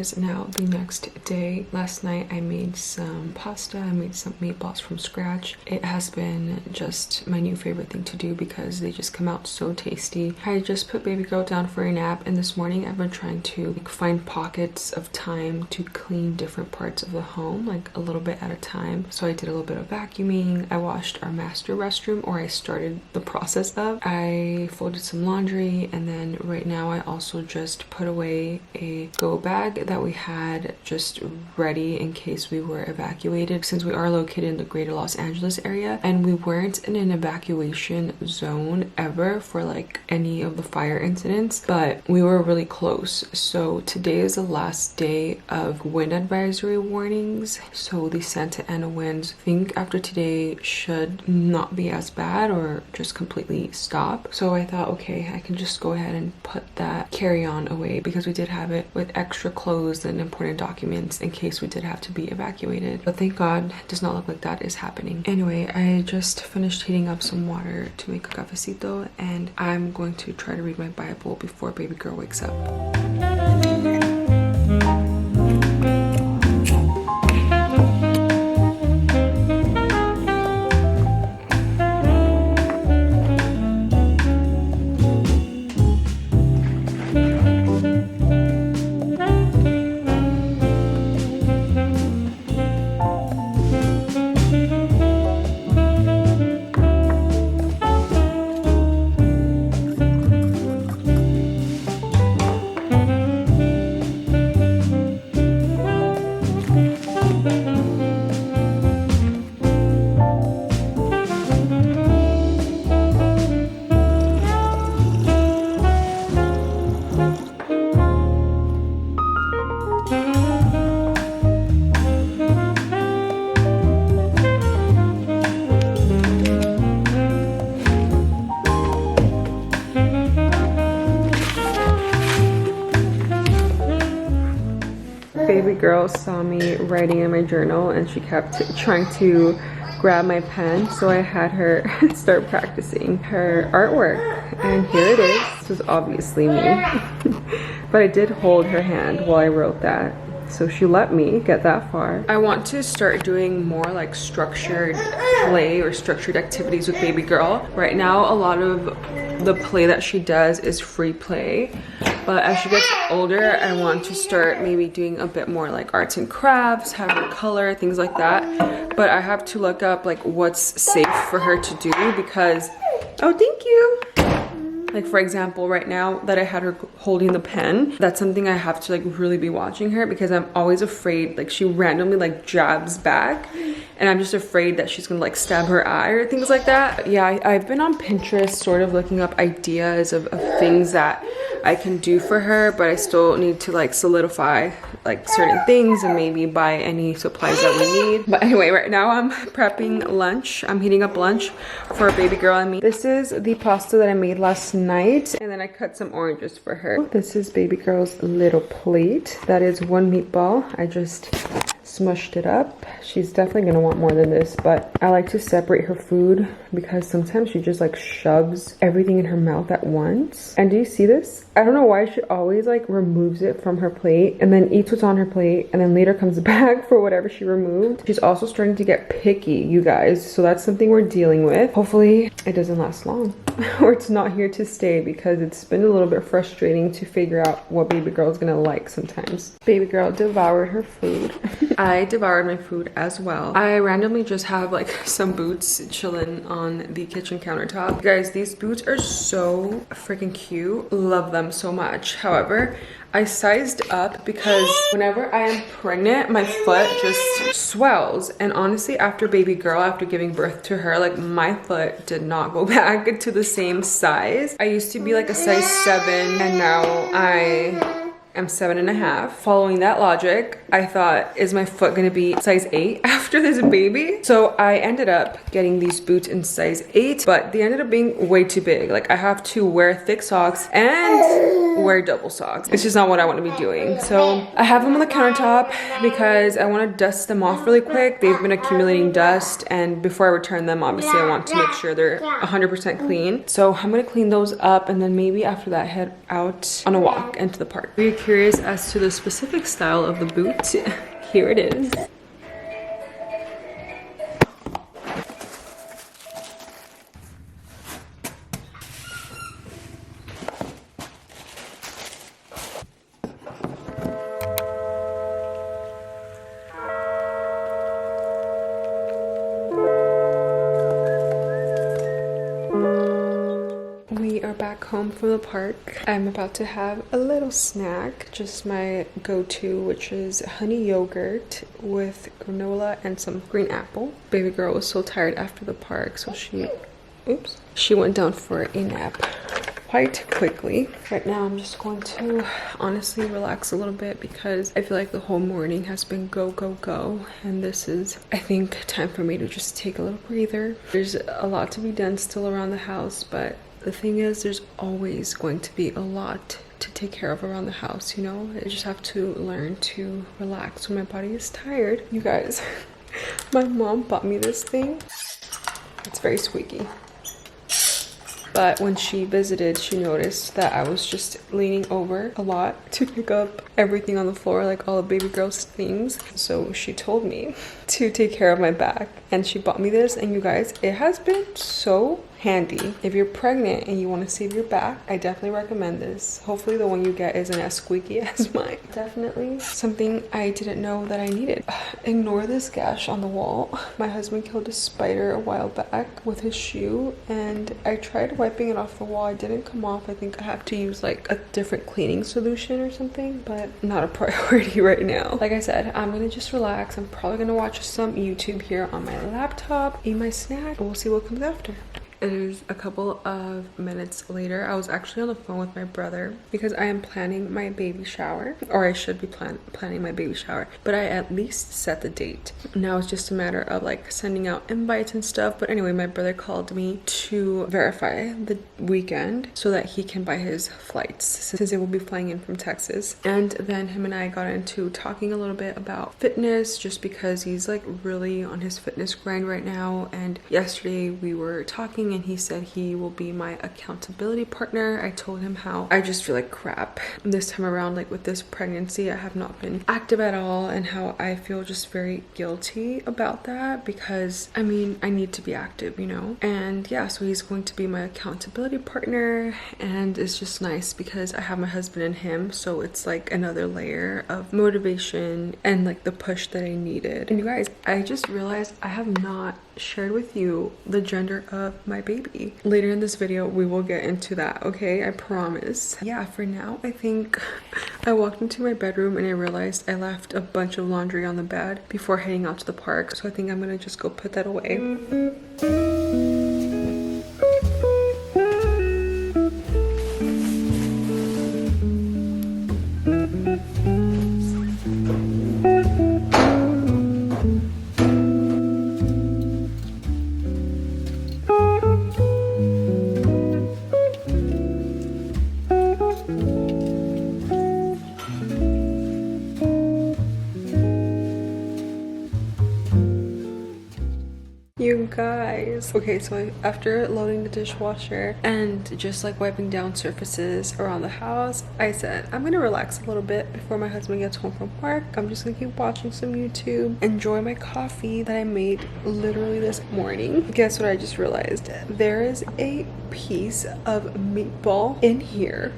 is now the next day. Last night I made some pasta. I made some meatballs from scratch. It has been just my new favorite thing to do because they just come out so tasty. I just put baby girl down for a nap, and this morning I've been trying to find pockets of time to clean different parts of the home, like a little bit at a time. So I did a little bit of vacuuming. I washed our master restroom, or I started the process of. I folded some laundry, and then right now I also just put away a go bag that we had just ready in case we were evacuated, since we are located in the greater Los Angeles area and we weren't in an evacuation zone ever for like any of the fire incidents, but we were really close. So today is the last day of wind advisory warnings. So the Santa Ana winds, I think after today, should not be as bad or just completely stop. So I thought, okay, I can just go ahead and put that carry-on away because we did have it with extra clothes and important documents in case we did have to be evacuated. But thank God it does not look like that is happening. Anyway, I just finished heating up some water to make a cafecito, and I'm going to try to read my Bible before baby girl wakes up. Baby girl saw me writing in my journal and she kept trying to grab my pen, so I had her start practicing her artwork, and here it is. This was obviously me but I did hold her hand while I wrote that, so she let me get that far. I want to start doing more like structured play or structured activities with baby girl. Right now a lot of the play that she does is free play, but as she gets older I want to start maybe doing a bit more like arts and crafts, have her color, things like that. But I have to look up like what's safe for her to do because, oh thank you. Like for example, right now that I had her holding the pen, that's something I have to like really be watching her because I'm always afraid like she randomly like jabs back and I'm just afraid that she's gonna like stab her eye or things like that. Yeah, I've been on Pinterest sort of looking up ideas of things that I can do for her, but I still need to like solidify like certain things and maybe buy any supplies that we need. But anyway, right now I'm prepping lunch. I'm heating up lunch for baby girl and me. This is the pasta that I made last night, and then I cut some oranges for her. This is baby girl's little plate. That is one meatball. I just smushed it up. She's definitely gonna want more than this, but I like to separate her food because sometimes she just like shoves everything in her mouth at once. And do you see this? I don't know why she always like removes it from her plate and then eats what's on her plate and then later comes back for whatever she removed. She's also starting to get picky, you guys, so that's something we're dealing with. Hopefully it doesn't last long or it's not here to stay, because it's been a little bit frustrating to figure out what baby girl is gonna like sometimes. Baby girl devoured her food. I devoured my food as well. I randomly just have like some boots chilling on the kitchen countertop. Guys, these boots are so freaking cute. Love them so much. However, I sized up because whenever I am pregnant, my foot just swells. And honestly, after baby girl, after giving birth to her, like my foot did not go back to the same size. I used to be like a size 7 and now I'm 7.5. Following that logic, I thought, is my foot gonna be size 8 after after this baby. So I ended up getting these boots in size 8, but they ended up being way too big. Like I have to wear thick socks and wear double socks. It's just not what I want to be doing. So I have them on the countertop because I want to dust them off really quick. They've been accumulating dust, and before I return them, obviously I want to make sure they're 100% clean. So I'm gonna clean those up, and then maybe after that head out on a walk into the park. If you're curious as to the specific style of the boot, here it is. We are back home from the park. I'm about to have a little snack, just my go-to, which is honey yogurt with granola and some green apple. Baby girl was so tired after the park, so she went down for a nap quite quickly. Right now I'm just going to honestly relax a little bit because I feel like the whole morning has been go, go, go, and this is, I think, time for me to just take a little breather. There's a lot to be done still around the house, but the thing is, there's always going to be a lot to take care of around the house, you know? I just have to learn to relax when my body is tired. You guys, my mom bought me this thing. It's very squeaky. But when she visited, she noticed that I was just leaning over a lot to pick up everything on the floor, like all the baby girl's things. So she told me to take care of my back, and she bought me this, and you guys, it has been so handy. If you're pregnant and you want to save your back, I definitely recommend this. Hopefully the one you get isn't as squeaky as mine. Definitely something I didn't know that I needed. Ignore this gash on the wall. My husband killed a spider a while back with his shoe, and I tried wiping it off the wall. It didn't come off. I think I have to use like a different cleaning solution or something, but not a priority right now. Like I said, I'm gonna just relax. I'm probably gonna watch some YouTube here on my laptop, eat my snack, and we'll see what comes after. It is a couple of minutes later. I was actually on the phone with my brother because I am planning my baby shower, or I should be planning my baby shower, but I at least set the date. Now it's just a matter of like sending out invites and stuff. But anyway, my brother called me to verify the weekend so that he can buy his flights, since they will be flying in from Texas. And then him and I got into talking a little bit about fitness, just because he's like really on his fitness grind right now. And yesterday we were talking, and he said he will be my accountability partner. I told him how I just feel like crap this time around, like with this pregnancy. I have not been active at all, and how I feel just very guilty about that, because I mean, I need to be active, you know? And yeah, so he's going to be my accountability partner, and it's just nice because I have my husband and him, so it's like another layer of motivation and like the push that I needed. And you guys, I just realized I have not shared with you the gender of my baby. Later in this video we will get into that, okay? I promise. Yeah, for now I think I walked into my bedroom and I realized I left a bunch of laundry on the bed before heading out to the park, so I think I'm gonna just go put that away. You guys, okay, so after loading the dishwasher and just like wiping down surfaces around the house, I said I'm gonna relax a little bit before my husband gets home from work. I'm just gonna keep watching some YouTube, enjoy my coffee that I made literally this morning. Guess what I just realized? There is a piece of meatball in here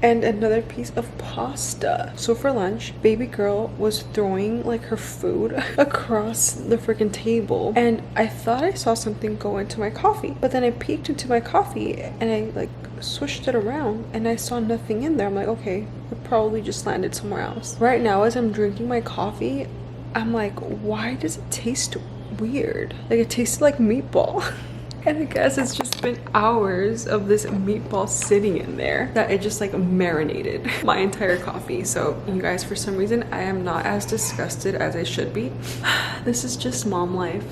and another piece of pasta. So for lunch, baby girl was throwing like her food across the freaking table, and I thought I saw something go into my coffee, but then I peeked into my coffee and I like swished it around and I saw nothing in there. I'm like, okay, it probably just landed somewhere else. Right now, as I'm drinking my coffee, I'm like, why does it taste weird? Like it tasted like meatball. And I guess it's just been hours of this meatball sitting in there that it just like marinated my entire coffee. So you guys, for some reason, I am not as disgusted as I should be. This is just mom life.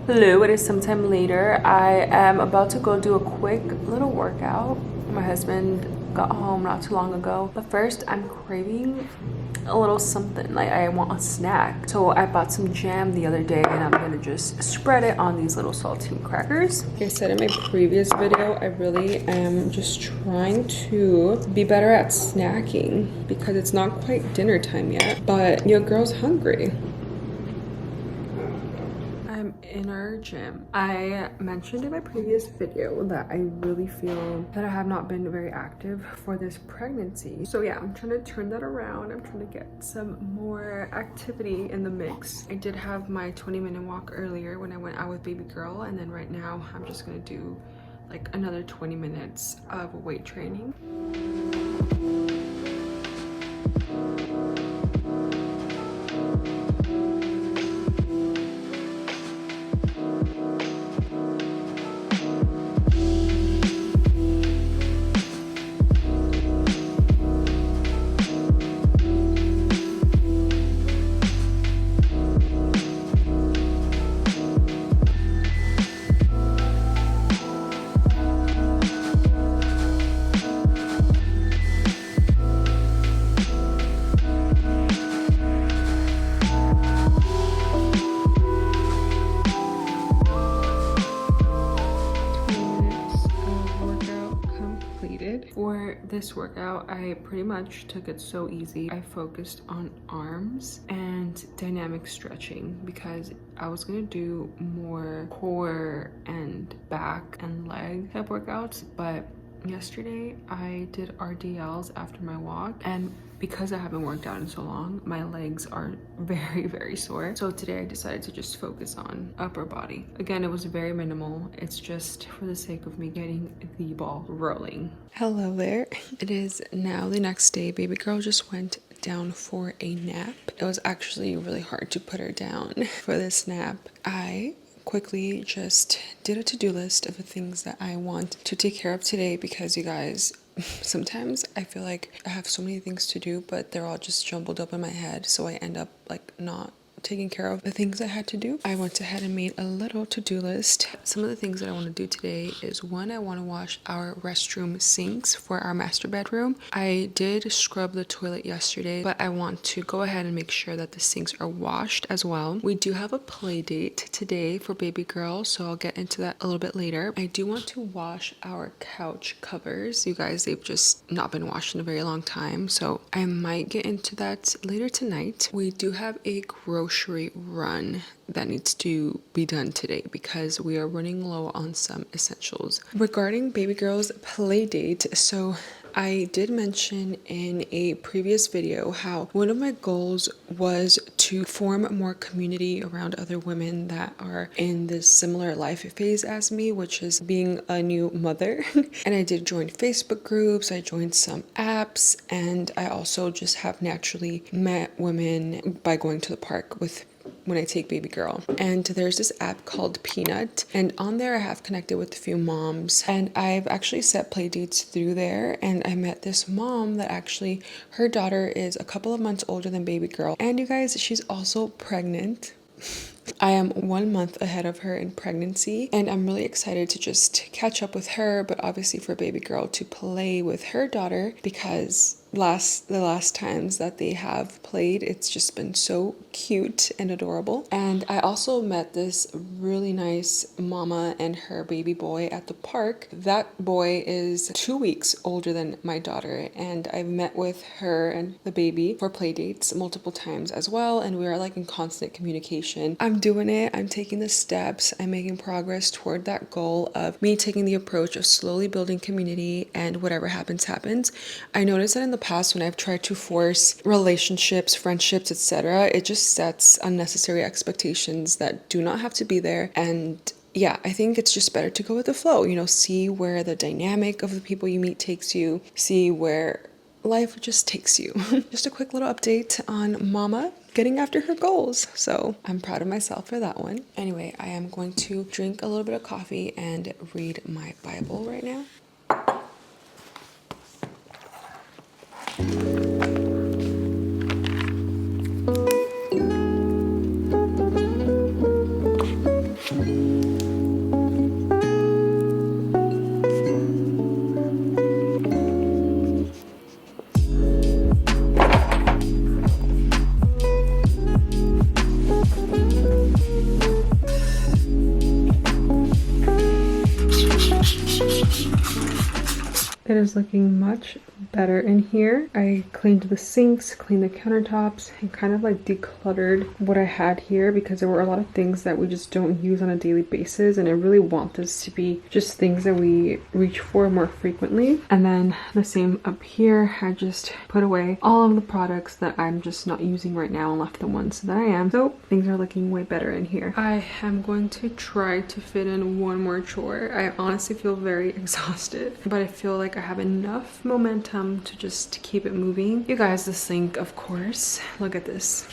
Hello, it is sometime later. I am about to go do a quick little workout. My husband got home not too long ago, but first I'm craving a little something. Like, I want a snack. So I bought some jam the other day and I'm gonna just spread it on these little saltine crackers. Like I said in my previous video, I really am just trying to be better at snacking because it's not quite dinner time yet, but your girl's hungry. I'm in our gym. I mentioned in my previous video that I really feel that I have not been very active for this pregnancy. So yeah, I'm trying to turn that around. I'm trying to get some more activity in the mix. I did have my 20-minute walk earlier when I went out with baby girl, and then right now I'm just gonna do like another 20 minutes of weight training. For this workout, I pretty much took it so easy. I focused on arms and dynamic stretching because I was gonna do more core and back and leg type workouts, but yesterday I did RDLs after my walk, and because I haven't worked out in so long, my legs are very sore. So today I decided to just focus on upper body. Again, it was very minimal. It's just for the sake of me getting the ball rolling. Hello there. It is now the next day. Baby girl just went down for a nap. It was actually really hard to put her down for this nap. I quickly just did a to-do list of the things that I want to take care of today because you guys, sometimes I feel like I have so many things to do, but they're all just jumbled up in my head, so I end up like not taking care of the things I had to do. I went ahead and made a little to-do list. Some of the things that I want to do today is, one, I want to wash our restroom sinks for our master bedroom. I did scrub the toilet yesterday, but I want to go ahead and make sure that the sinks are washed as well. We do have a play date today for baby girl, so I'll get into that a little bit later. I do want to wash our couch covers. You guys, they've just not been washed in a very long time, so I might get into that later tonight. We do have a grocery run that needs to be done today because we are running low on some essentials. Regarding baby girl's play date, so I did mention in a previous video how one of my goals was to form more community around other women that are in this similar life phase as me, which is being a new mother. And I did join Facebook groups, I joined some apps, and I also just have naturally met women by going to the park with when I take baby girl. And there's this app called Peanut, and on there I have connected with a few moms, and I've actually set play dates through there. And I met this mom that actually, her daughter is a couple of months older than baby girl, and you guys, she's also pregnant. I am 1 month ahead of her in pregnancy, and I'm really excited to just catch up with her, but obviously for baby girl to play with her daughter because the last times that they have played, it's just been so cute and adorable. And I also met this really nice mama and her baby boy at the park. That boy is 2 weeks older than my daughter, and I've met with her and the baby for play dates multiple times as well, and we are like in constant communication. I'm doing it. I'm taking the steps. I'm making progress toward that goal of me taking the approach of slowly building community, and whatever happens happens. I noticed that in the past when I've tried to force relationships, friendships, etc., it just sets unnecessary expectations that do not have to be there. And yeah, I think it's just better to go with the flow, see where the dynamic of the people you meet takes you, see where life just takes you. Just a quick little update on Mama getting after her goals. So I'm proud of myself for that one. Anyway, I am going to drink a little bit of coffee and read my Bible right now. It is looking much better in here. I cleaned the sinks, cleaned the countertops, and kind of like decluttered what I had here because there were a lot of things that we just don't use on a daily basis, and I really want this to be just things that we reach for more frequently. And then the same up here, I just put away all of the products that I'm just not using right now and left the ones that I am. So things are looking way better in here. I am going to try to fit in one more chore. I honestly feel very exhausted, but I feel like I have enough momentum to just keep it moving. You guys, the sink, of course. Look at this.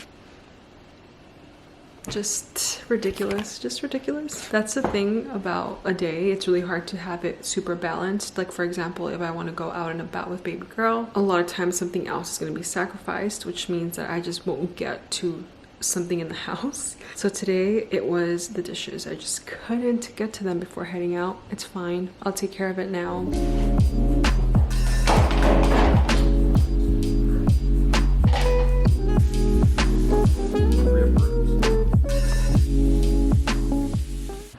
Just ridiculous. Just ridiculous. That's the thing about a day. It's really hard to have it super balanced. Like, for example, if I want to go out and about with baby girl, a lot of times something else is going to be sacrificed, which means that I just won't get to something in the house. So today it was the dishes. I just couldn't get to them before heading out. It's fine. I'll take care of it now.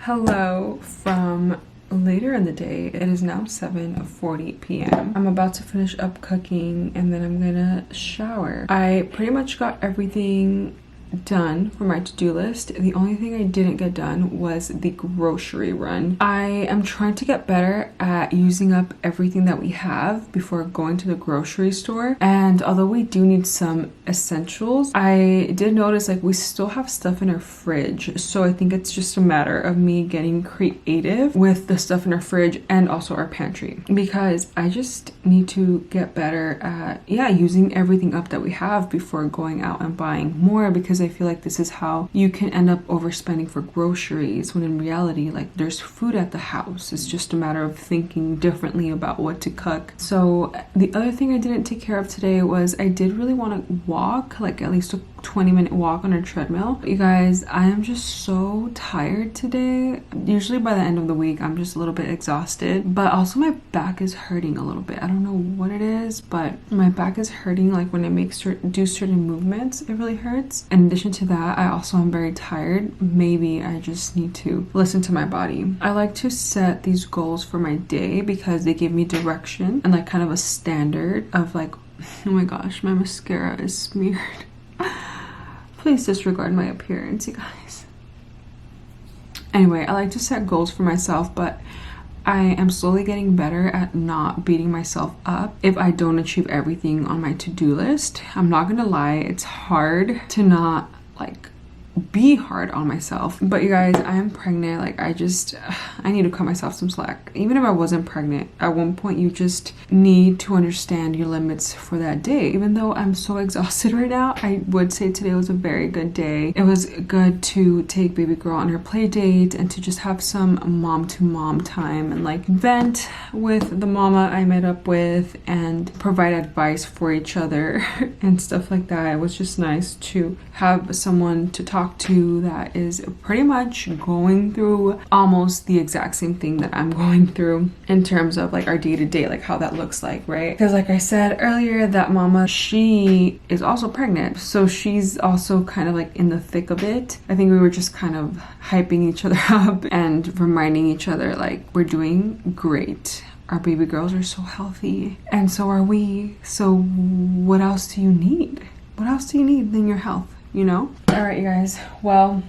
Hello from later in the day. It is now 7:40 p.m. I'm about to finish up cooking and then I'm gonna shower. I pretty much got everything done for my to-do list. The only thing I didn't get done was the grocery run. I am trying to get better at using up everything that we have before going to the grocery store, and although we do need some essentials, I did notice like we still have stuff in our fridge, so I think it's just a matter of me getting creative with the stuff in our fridge and also our pantry, because I just need to get better at using everything up that we have before going out and buying more, because I feel like this is how you can end up overspending for groceries, when in reality, like, there's food at the house. It's just a matter of thinking differently about what to cook. So the other thing I didn't take care of today was I did really want to walk, like at least a 20-minute walk on a treadmill. You guys, I am just so tired today. Usually by the end of the week, I'm just a little bit exhausted, but also my back is hurting a little bit. I don't know what it is, but my back is hurting. Like when I do certain movements, it really hurts. In addition to that, I also am very tired. Maybe I just need to listen to my body. I like to set these goals for my day because they give me direction and like kind of a standard of like, oh my gosh, my mascara is smeared. Please disregard my appearance, you guys. Anyway, I like to set goals for myself, but I am slowly getting better at not beating myself up if I don't achieve everything on my to-do list. I'm not gonna lie, it's hard to not like be hard on myself. But you guys, I am pregnant. Like I need to cut myself some slack. Even if I wasn't pregnant, at one point you just need to understand your limits for that day. Even though I'm so exhausted right now, I would say today was a very good day. It was good to take baby girl on her play date and to just have some mom to mom time and like vent with the mama I met up with and provide advice for each other and stuff like that. It was just nice to have someone to talk to that is pretty much going through almost the exact same thing that I'm going through in terms of like our day-to-day, like how that looks like, right? Because like I said earlier, that mama, she is also pregnant, so she's also kind of like in the thick of it. I think we were just kind of hyping each other up and reminding each other like we're doing great. Our baby girls are so healthy and so are we. So what else do you need? What else do you need than your health? You know? All right, you guys. Well,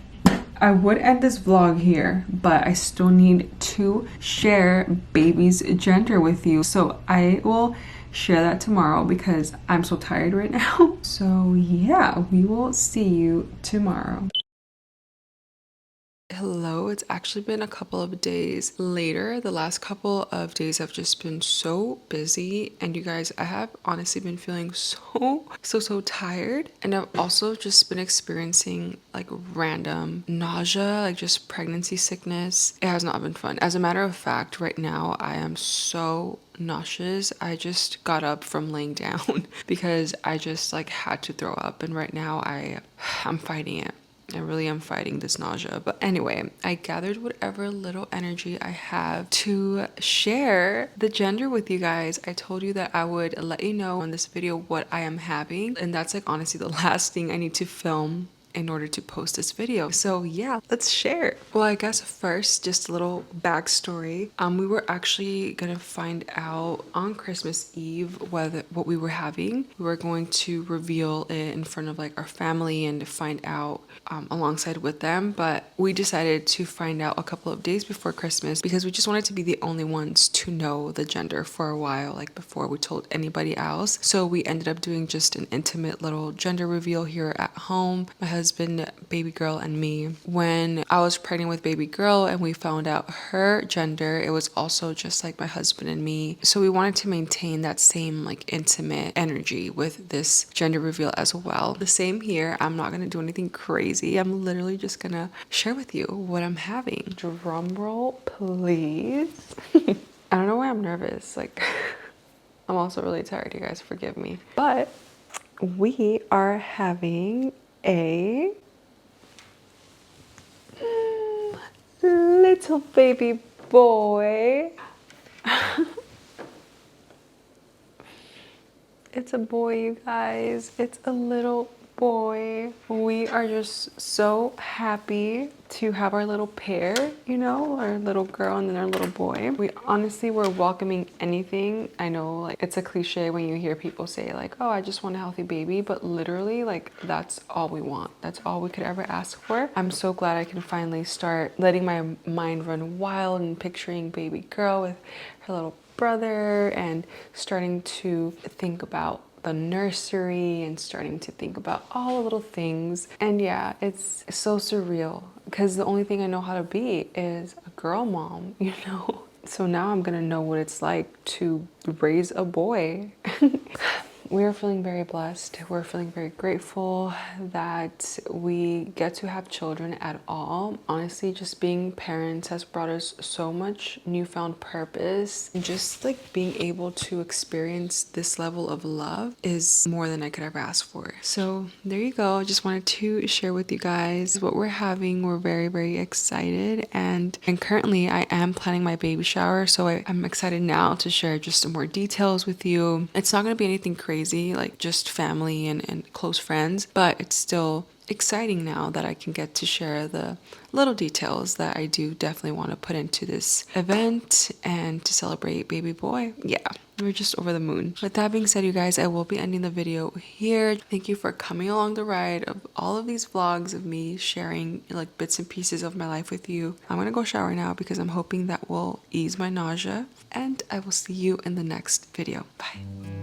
I would end this vlog here, but I still need to share baby's gender with you. So I will share that tomorrow because I'm so tired right now. So yeah, we will see you tomorrow. hello. It's actually been a couple of days later. The last couple of days have just been so busy, and you guys, I have honestly been feeling so tired, and I've also just been experiencing like random nausea, like just pregnancy sickness. It has not been fun. As a matter of fact, right now I am so nauseous. I just got up from laying down because I just like had to throw up, and right now I'm fighting it. I really am fighting this nausea. But anyway, I gathered whatever little energy I have to share the gender with you guys. I told you that I would let you know in this video what I am having, and that's like honestly the last thing I need to film in order to post this video. So yeah, let's share. Well, I guess first, just a little backstory. We were actually gonna find out on Christmas Eve what we were having. We were going to reveal it in front of like our family and to find out alongside with them, but we decided to find out a couple of days before Christmas because we just wanted to be the only ones to know the gender for a while, like before we told anybody else. So we ended up doing just an intimate little gender reveal here at home. My husband, baby girl, and me. When I was pregnant with baby girl and we found out her gender, it was also just like my husband and me. So we wanted to maintain that same like intimate energy with this gender reveal as well. The same here. I'm not gonna do anything crazy. I'm literally just gonna share with you what I'm having. Drum roll, please. I don't know why I'm nervous. Like, I'm also really tired, you guys, forgive me. But we are having a little baby boy. It's a boy, you guys. It's a little boy. We are just so happy to have our little pair, you know, our little girl and then our little boy. We honestly were welcoming anything. I know like it's a cliche when you hear people say like, oh, I just want a healthy baby, but literally like that's all we want. That's all we could ever ask for. I'm so glad I can finally start letting my mind run wild and picturing baby girl with her little brother and starting to think about the nursery and starting to think about all the little things. And yeah, it's so surreal because the only thing I know how to be is a girl mom, you know? So now I'm gonna know what it's like to raise a boy. We're feeling very blessed. We're feeling very grateful that we get to have children at all. Honestly, just being parents has brought us so much newfound purpose. And just like being able to experience this level of love is more than I could ever ask for. So there you go. I just wanted to share with you guys what we're having. We're very excited. And currently I am planning my baby shower. So I'm excited now to share just some more details with you. It's not going to be anything crazy, like just family and close friends, but it's still exciting now that I can get to share the little details that I do definitely want to put into this event and to celebrate baby boy. Yeah, we're just over the moon. With that being said, you guys, I will be ending the video here. Thank you for coming along the ride of all of these vlogs of me sharing like bits and pieces of my life with you. I'm gonna go shower now because I'm hoping that will ease my nausea, and I will see you in the next video. Bye.